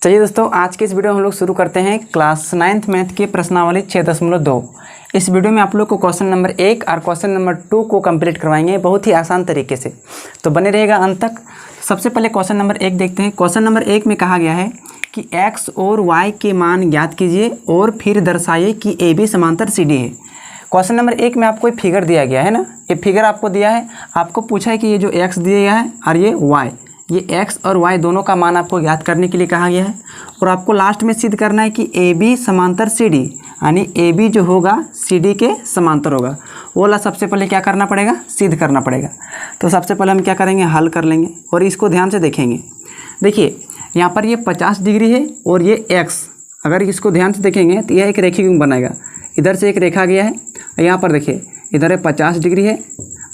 चलिए दोस्तों, आज के इस वीडियो में हम लोग शुरू करते हैं क्लास 9th मैथ की प्रश्नावली 6.2। इस वीडियो में आप लोग को क्वेश्चन नंबर 1 और क्वेश्चन नंबर 2 को कंप्लीट करवाएंगे बहुत ही आसान तरीके से, तो बने रहेगा अंत तक। सबसे पहले क्वेश्चन नंबर 1 देखते हैं। क्वेश्चन नंबर 1 में कहा गया है कि x और y के मान ज्ञात कीजिए और फिर दर्शाइए कि AB समांतर CD है। क्वेश्चन नंबर 1 में आपको एक फिगर दिया गया है ना, ये फिगर आपको दिया है, आपको पूछा है कि ये जो x दिया गया है और ये y, ये x और y दोनों का मान आपको ज्ञात करने के लिए कहा गया है। और आपको लास्ट में सिद्ध करना है कि AB समांतर CD, यानी AB जो होगा CD के समांतर होगा। वो वाला सबसे पहले क्या करना पड़ेगा, सिद्ध करना पड़ेगा। तो सबसे पहले हम क्या करेंगे, हल कर लेंगे और इसको ध्यान से देखेंगे। देखिए यहाँ पर ये 50 डिग्री है और ये x, अगर इसको ध्यान से देखेंगे तो यह एक रेखी युग्म बनाएगा। इधर से एक रेखा गया है, यहाँ पर देखिए इधर है 50 डिग्री है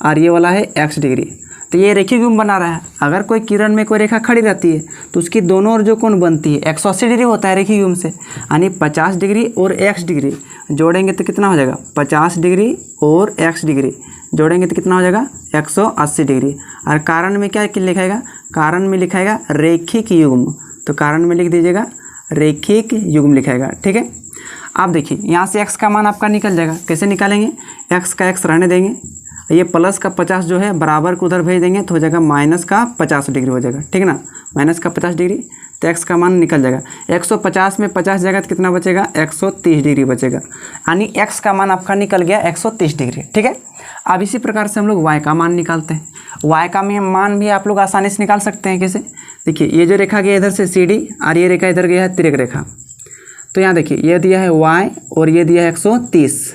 और ये वाला है x डिग्री, तो ये रेखी युग्म बना रहा है। अगर कोई किरण में कोई रेखा खड़ी रहती है तो उसकी दोनों ओर जो कोण बनती है 180 डिग्री होता है रेखी युग्म से, यानी 50 डिग्री और x डिग्री जोड़ेंगे तो कितना हो जाएगा, 50 डिग्री और x डिग्री जोड़ेंगे तो कितना हो जाएगा, 180 डिग्री। और कारण में क्या लिखाएगा, कारण में लिखाएगा रेखिक युग्म, तो कारण में लिख दीजिएगा रेखिक युग्म लिखाएगा। ठीक है, आप देखिए यहाँ से x का मान आपका निकल जाएगा। कैसे निकालेंगे, x का x रहने देंगे, ये प्लस का 50 जो है बराबर को उधर भेज देंगे तो हो जाएगा माइनस का 50 डिग्री हो जाएगा। ठीक है ना, माइनस का 50 डिग्री, तो x का मान निकल जाएगा। 150 में 50 जाएगा तो कितना बचेगा, 130 डिग्री बचेगा, यानी x का मान आपका निकल गया 130 डिग्री। ठीक है, अब इसी प्रकार से हम लोग y का मान निकालते हैं। y का मान भी आप लोग आसानी से निकाल सकते हैं। कैसे, देखिए ये जो रेखा गया इधर से CD और ये रेखा इधर गया है तिर्यक रेखा, तो यहाँ देखिए ये दिया है y और ये दिया है 130,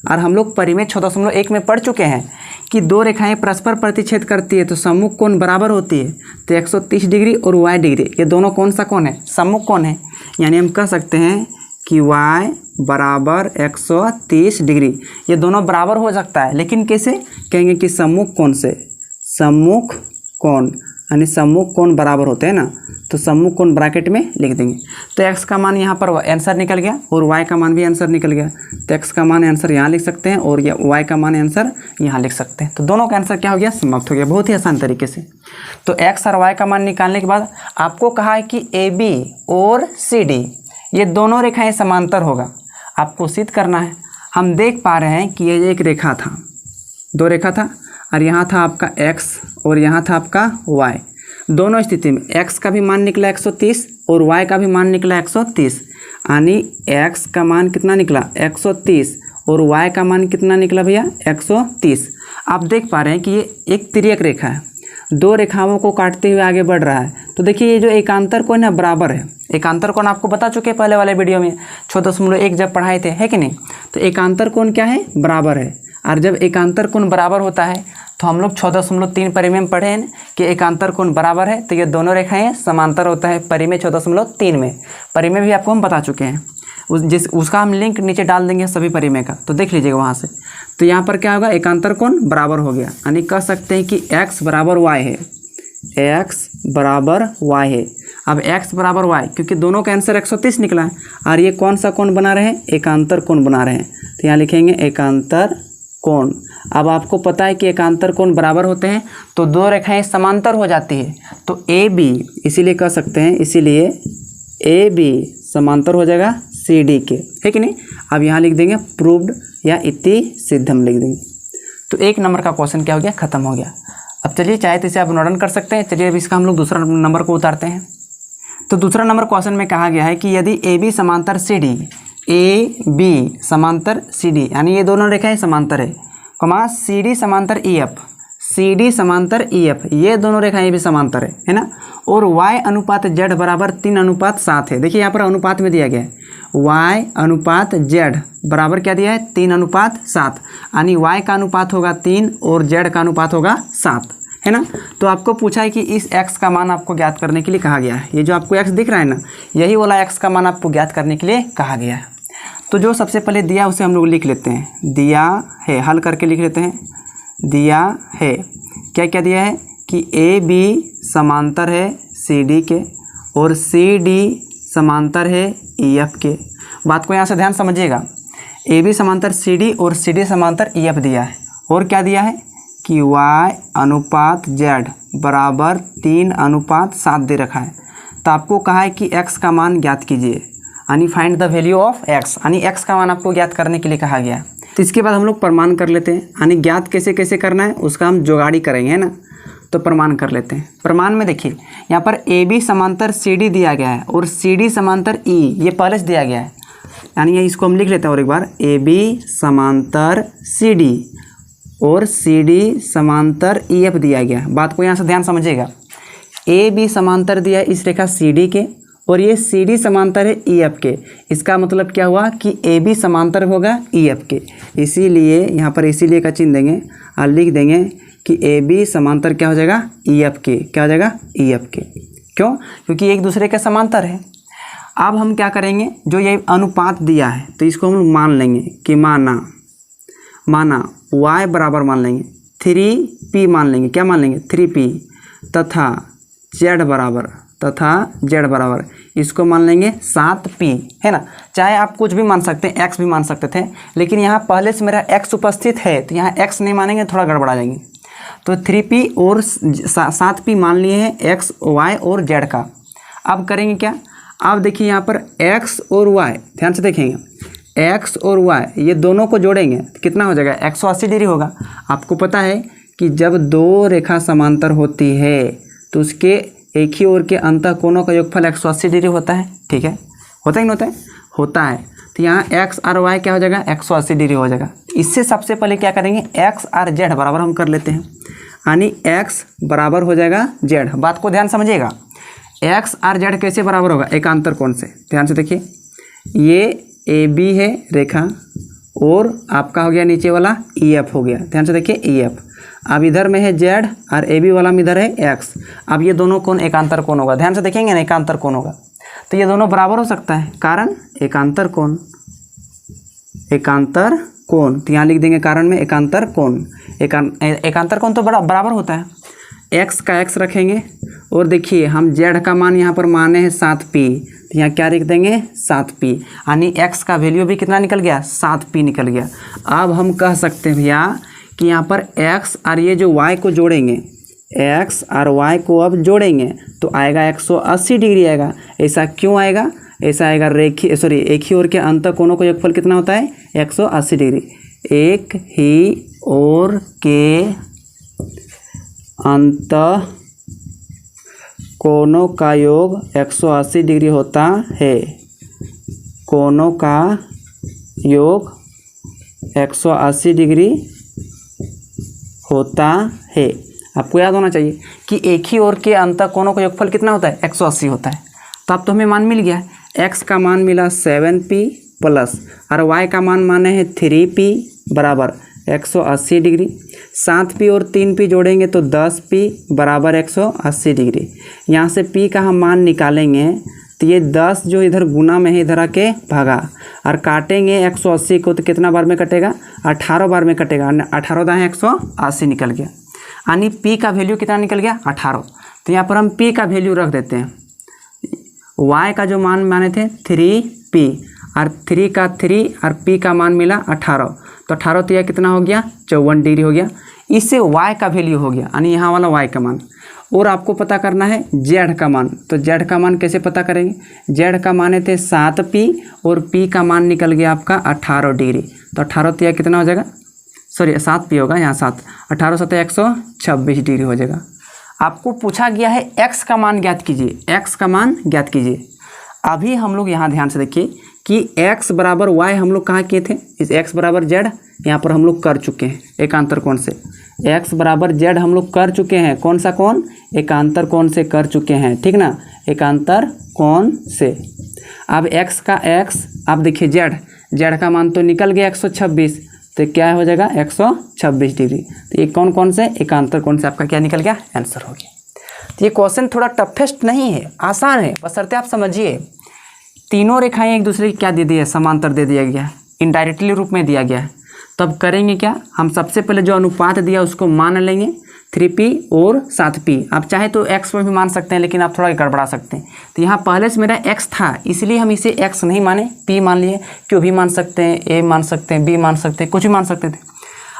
और हम लोग परिमेय 6.1 में पढ़ चुके हैं कि दो रेखाएं परस्पर प्रतिच्छेद करती है तो सम्मुख कोण बराबर होती है। तो 130 डिग्री और y डिग्री ये दोनों कौन सा कोण है, सम्मुख कोण है, यानी हम कह सकते हैं कि y बराबर 130 डिग्री। ये दोनों बराबर हो सकता है, लेकिन कैसे कहेंगे कि सम्मुख कोण से, सम्मुख कोण यानी सम्मुख कोण बराबर होते हैं ना, तो सम्मुख कोण ब्रैकेट में लिख देंगे। तो x का मान यहाँ पर आंसर निकल गया और y का मान भी आंसर निकल गया। तो x का मान आंसर यहाँ लिख सकते हैं और y का मान आंसर यहाँ लिख सकते हैं। तो दोनों का आंसर क्या हो गया, समाप्त हो गया, बहुत ही आसान तरीके से। तो x और y का मान निकालने के बाद आपको कहा है कि AB और CD ये दोनों रेखाएँ समांतर होगा, आपको सिद्ध करना है। हम देख पा रहे हैं कि ये एक रेखा था, दो रेखा था, और यहाँ था आपका x और यहाँ था आपका y। दोनों स्थिति में x का भी मान निकला 130 और y का भी मान निकला 130, यानी x का मान कितना निकला 130 और y का मान कितना निकला भैया 130। आप देख पा रहे हैं कि ये एक तिर्यक रेखा है, दो रेखाओं को काटते हुए आगे बढ़ रहा है। तो देखिए ये जो एकांतर कोण है बराबर है। एकांतर कोण आपको बता चुके हैं पहले वाले वीडियो में 6.1 जब पढ़ाए थे, है कि नहीं। तो एकांतर कोण क्या है, बराबर है। और जब एकांतर कोण बराबर होता है तो हम लोग 6.3 परिमेय में पढ़े हैं कि एकांतर कोण बराबर है तो ये दोनों रेखाएं समांतर होता है। परिमेय 6.3 में परिमेय भी आपको हम बता चुके हैं, उसका हम लिंक नीचे डाल देंगे सभी परिमेय का, तो देख लीजिएगा वहाँ से। तो यहाँ पर क्या होगा, एकांतर कोण बराबर हो गया, यानी कह सकते हैं कि x बराबर y है, x बराबर y है। अब x बराबर y, क्योंकि दोनों का आंसर 130 निकला है और ये कौन सा कोण बना रहे हैं, एकांतर कोण बना रहे हैं, तो यहाँ लिखेंगे एकांतर कोण। अब आपको पता है कि एकांतर कोण बराबर होते हैं तो दो रेखाएं समांतर हो जाती है, तो AB इसीलिए कह सकते हैं, इसीलिए AB समांतर हो जाएगा CD के, है कि नहीं। अब यहाँ लिख देंगे प्रूव्ड या इति सिद्धम लिख देंगे। तो 1 नंबर का क्वेश्चन क्या हो गया, खत्म हो गया। अब चलिए चाहे तो इसे आप नोट कर सकते हैं। चलिए अब इसका हम लोग दूसरा नंबर को उतारते हैं। तो दूसरा नंबर क्वेश्चन में कहा गया है कि यदि AB समांतर CD, AB समांतर CD, यानी ये दोनों रेखाएं समांतर है, कमा CD समांतर EF, CD समांतर EF, ये दोनों रेखाएं भी समांतर है ना। और y अनुपात z बराबर 3:7 है। देखिए यहाँ पर अनुपात में दिया गया है y अनुपात z बराबर क्या दिया है, 3:7, यानी y का अनुपात होगा 3 और z का अनुपात होगा 7, है ना। तो आपको पूछा है कि इस x का मान आपको ज्ञात करने के लिए कहा गया है। ये जो आपको x दिख रहा है ना, यही वाला x का मान आपको ज्ञात करने के लिए कहा गया है। तो जो सबसे पहले दिया उसे हम लोग लिख लेते हैं, दिया है, हल करके लिख लेते हैं। दिया है, क्या क्या दिया है कि AB समांतर है CD के और CD समांतर है EF के। बात को यहाँ से ध्यान समझिएगा, AB समांतर CD और CD समांतर EF दिया है, और क्या दिया है कि y अनुपात z बराबर 3:7 दे रखा है। तो आपको कहा है कि x का मान ज्ञात कीजिए, यानी find the value of x, यानी x का मान आपको ज्ञात करने के लिए कहा गया। तो इसके बाद हम लोग प्रमाण कर लेते हैं, यानी ज्ञात कैसे कैसे करना है उसका हम जुगाड़ी करेंगे, है ना। तो प्रमाण कर लेते हैं। प्रमाण में देखिए यहाँ पर AB समांतर CD दिया गया है और CD समांतर E ये पहले से दिया गया है, यानी इसको हम लिख लेते हैं और एक बार, AB समांतर CD और CD समांतर EF दिया गया है। बात को यहाँ से ध्यान समझिएगा, AB समांतर दिया है इस रेखा CD के और ये CD समांतर है EF के। इसका मतलब क्या हुआ कि AB समांतर होगा EF के, इसीलिए यहाँ पर इसीलिए का चिन्ह देंगे और लिख देंगे कि AB समांतर क्या हो जाएगा, EF के। क्या हो जाएगा, EF के। क्यों? क्योंकि एक दूसरे के समांतर है। अब हम क्या करेंगे, जो ये अनुपात दिया है तो इसको हम मान लेंगे कि माना y बराबर मान लेंगे 3p, मान लेंगे क्या मान लेंगे 3p, तथा z बराबर इसको मान लेंगे 7p, है ना। चाहे आप कुछ भी मान सकते हैं, x भी मान सकते थे, लेकिन यहाँ पहले से मेरा x उपस्थित है तो यहाँ x नहीं मानेंगे, थोड़ा गड़बड़ा जाएंगे। तो 3p और 7p मान लिए हैं x, y और z का। अब करेंगे क्या, अब देखिए यहाँ पर x और y, ध्यान से देखेंगे, x और y ये दोनों को जोड़ेंगे तो कितना हो जाएगा, 180 डिग्री होगा। आपको पता है कि जब दो रेखा समांतर होती है तो उसके एक ही ओर के अंतः कोणों का योगफल 180 डिग्री होता है, ठीक है। होता ही नहीं होता है, होता है। तो यहाँ x और y क्या हो जाएगा, 180 डिग्री हो जाएगा। इससे सबसे पहले क्या करेंगे, x और z बराबर हम कर लेते हैं, यानी x बराबर हो जाएगा z। बात को ध्यान समझिएगा, x और z कैसे बराबर होगा, एकांतर कोण से। ध्यान से देखिए, ये AB है रेखा और आपका हो गया नीचे वाला EF हो गया। ध्यान से देखिए EF, अब इधर में है Z और AB वाला में इधर है X। अब ये दोनों कोण एकांतर कोण होगा। ध्यान से देखेंगे ना, एकांतर कोण होगा तो ये दोनों बराबर हो सकता है, कारण एकांतर कोण। तो यहाँ लिख देंगे कारण में एकांतर कोण। एकांतर कोण तो बराबर होता है। x का x रखेंगे और देखिए हम z का मान यहाँ पर माने हैं 7p, तो यहाँ क्या लिख देंगे 7p, यानी x का वैल्यू भी कितना निकल गया, 7p निकल गया। अब हम कह सकते हैं भैया कि यहाँ पर x और ये जो y को जोड़ेंगे, x और y को अब जोड़ेंगे तो आएगा 180 डिग्री आएगा। ऐसा क्यों आएगा, ऐसा आएगा एक ही ओर के अंतः कोणों का योगफल कितना होता है, 180 डिग्री। एक ही ओर के अंतः कोणों का योग 180 डिग्री होता है। कोणों का योग 180 डिग्री होता है। आपको याद होना चाहिए कि एक ही ओर के अंतः कोणों का योगफल कितना होता है, 180 होता है। तो अब तो हमें मान मिल गया, x का मान मिला 7p प्लस और y का मान माने हैं 3p बराबर 180 डिग्री। 7p और 3p जोड़ेंगे तो 10p बराबर 180 डिग्री। यहाँ से p का हम मान निकालेंगे तो ये 10 जो इधर गुना में है इधर आके भागा और काटेंगे 180 को तो कितना बार में कटेगा, 18 बार में कटेगा। 18 दाएँ 180 निकल गया, यानी p का वैल्यू कितना निकल गया, 18। तो यहाँ पर हम p का वैल्यू रख देते हैं। y का जो मान माने थे 3p और 3 का 3 और p का मान मिला 18, तो 18 तो यह कितना हो गया, 54 डिग्री हो गया। इससे y का वैल्यू हो गया, यानी यहाँ वाला y का मान। और आपको पता करना है z का मान, तो z का मान कैसे पता करेंगे, z का माने थे 7p और p का मान निकल गया आपका 18 डिग्री। तो 18 तो यह कितना हो जाएगा, 7p होगा यहाँ 7, 18 7 126 डिग्री हो जाएगा। आपको पूछा गया है x का मान ज्ञात कीजिए, x का मान ज्ञात कीजिए। अभी हम लोग यहाँ ध्यान से देखिए कि x बराबर y हम लोग कहाँ किए थे, इस x बराबर z यहाँ पर हम लोग कर चुके हैं एकांतर कोण से। x बराबर z हम लोग कर चुके हैं, कौन सा कोण, एकांतर कोण से कर चुके हैं, ठीक ना, एकांतर कोण से। अब x का x, अब देखिए z का मान तो निकल गया 126, तो क्या हो जाएगा 126 डिग्री। तो ये कौन से एकांतर कोण से आपका क्या निकल गया, आंसर हो गया। तो ये क्वेश्चन थोड़ा टफेस्ट नहीं है, आसान है, बशर्ते आप समझिए। तीनों रेखाएं एक दूसरे की क्या दे दी है, समांतर दे दिया गया है, इनडायरेक्टली रूप में दिया गया है। तब करेंगे क्या, हम सबसे पहले जो अनुपात दिया उसको मान लेंगे 3p और 7p। आप चाहे तो x में भी मान सकते हैं, लेकिन आप थोड़ा गड़बड़ा सकते हैं। तो यहाँ पहले से मेरा x था, इसलिए हम इसे x नहीं माने, p मान लिए। q भी मान सकते हैं, a मान सकते हैं, b मान सकते हैं, कुछ भी मान सकते थे।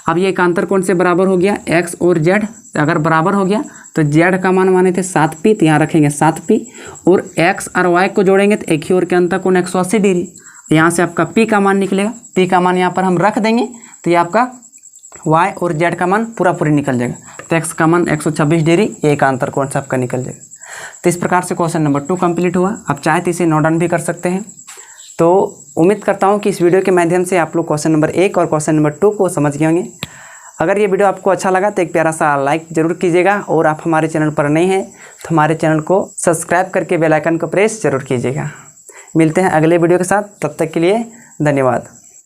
अब ये एकांतर कोण से बराबर हो गया, एक्स और जेड अगर बराबर हो गया तो जेड का मान माने थे 7p, तो यहाँ रखेंगे 7p, और एक्स और वाई को जोड़ेंगे तो एक ही ओर के अंतर कोण 180 डिग्री। यहाँ से आपका p का मान निकलेगा, p का मान यहाँ पर हम रख देंगे तो ये आपका y और z का मान पूरी निकल जाएगा। तो x का मान 126 डिग्री, ये एकांतर कोण से आपका निकल जाएगा। तो इस प्रकार से क्वेश्चन नंबर 2 कंप्लीट हुआ। आप चाहे तो इसे नोट डाउन भी कर सकते हैं। तो उम्मीद करता हूँ कि इस वीडियो के माध्यम से आप लोग क्वेश्चन नंबर 1 और क्वेश्चन नंबर 2 को समझ गए होंगे। अगर ये वीडियो आपको अच्छा लगा तो एक प्यारा सा लाइक ज़रूर कीजिएगा, और आप हमारे चैनल पर नए हैं तो हमारे चैनल को सब्सक्राइब करके बेल आइकन को प्रेस ज़रूर कीजिएगा। मिलते हैं अगले वीडियो के साथ, तब तक के लिए धन्यवाद।